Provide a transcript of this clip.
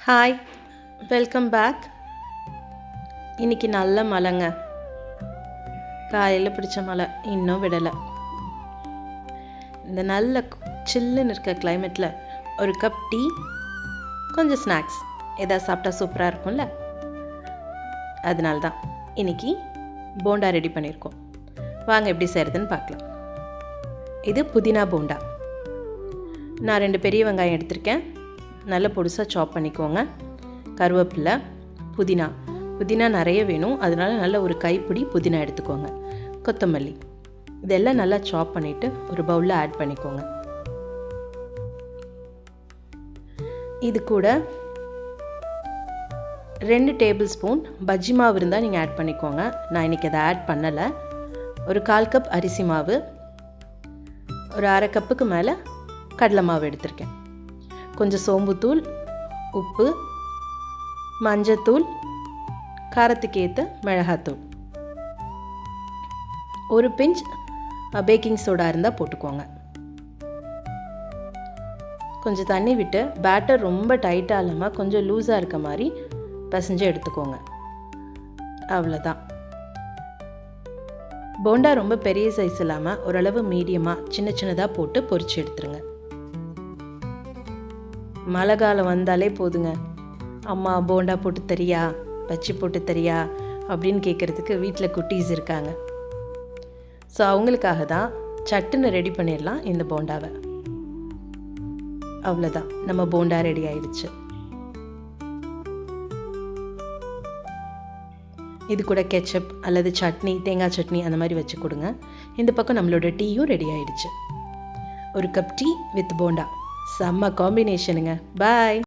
Hi, welcome back. இன்றைக்கி நல்ல மழைங்க. காலையில் பிடிச்ச மழை இன்னும் விடலை. இந்த நல்ல சில்லுன்னு இருக்க கிளைமேட்டில் ஒரு கப் டீ, கொஞ்சம் ஸ்நாக்ஸ் எதாவது சாப்பிட்டா சூப்பராக இருக்கும்ல. அதனால தான் இன்றைக்கி போண்டா ரெடி பண்ணியிருக்கோம். வாங்க எப்படி செய்கிறதுன்னு பார்க்கலாம். இது புதினா போண்டா. நான் 2 பெரிய வெங்காயம் எடுத்திருக்கேன். நல்ல பொடிசாக சாப் பண்ணிக்கோங்க. கருவேப்பிலை, புதினா நிறைய வேணும், அதனால நல்ல ஒரு கைப்பிடி புதினா எடுத்துக்கோங்க. கொத்தமல்லி, இதெல்லாம் நல்லா சாப் பண்ணிவிட்டு ஒரு பவுலில் ஆட் பண்ணிக்கோங்க. இது கூட 2 டேபிள் ஸ்பூன் பஜ்ஜி மாவு இருந்தால் நீங்கள் ஆட் பண்ணிக்கோங்க. நான் இன்றைக்கி அதை ஆட் பண்ணலை. ஒரு 1/4 கப் அரிசி மாவு, ஒரு 1/2 கப்புக்கு மேலே கடலை மாவு எடுத்திருக்கேன். கொஞ்சம் சோம்புத்தூள், உப்பு, மஞ்சத்தூள், காரத்துக்கு ஏற்ற மிளகாத்தூள், ஒரு பிஞ்ச் பேக்கிங் சோடா இருந்தால் போட்டுக்கோங்க. கொஞ்சம் தண்ணி விட்டு பேட்டர் ரொம்ப டைட்டாக இல்லாமல் கொஞ்சம் லூஸாக இருக்க மாதிரி பிசைஞ்சு எடுத்துக்கோங்க. அவ்வளோதான். போண்டா ரொம்ப பெரிய சைஸ் இல்லாமல் ஓரளவு மீடியமாக சின்னதாக போட்டு பொரிச்சு எடுத்துருங்க. மழை காலம் வந்தாலே போதுங்க, அம்மா போண்டா போட்டு தரியா, பச்சி போட்டு தரியா அப்படின்னு கேட்குறதுக்கு வீட்டில் குட்டீஸ் இருக்காங்க. ஸோ அவங்களுக்காக தான் சட்டுன்னு ரெடி பண்ணிடலாம் இந்த போண்டாவை. அவ்வளோதான், நம்ம போண்டா ரெடி ஆயிடுச்சு. இது கூட கெச்சப் அல்லது சட்னி, தேங்காய் சட்னி அந்த மாதிரி வச்சு கொடுங்க. இந்த பக்கம் நம்மளோட டீயும் ரெடி ஆயிடுச்சு. ஒரு கப் டீ வித் போண்டா, செம்ம காம்பினேஷனுங்க. பாய்.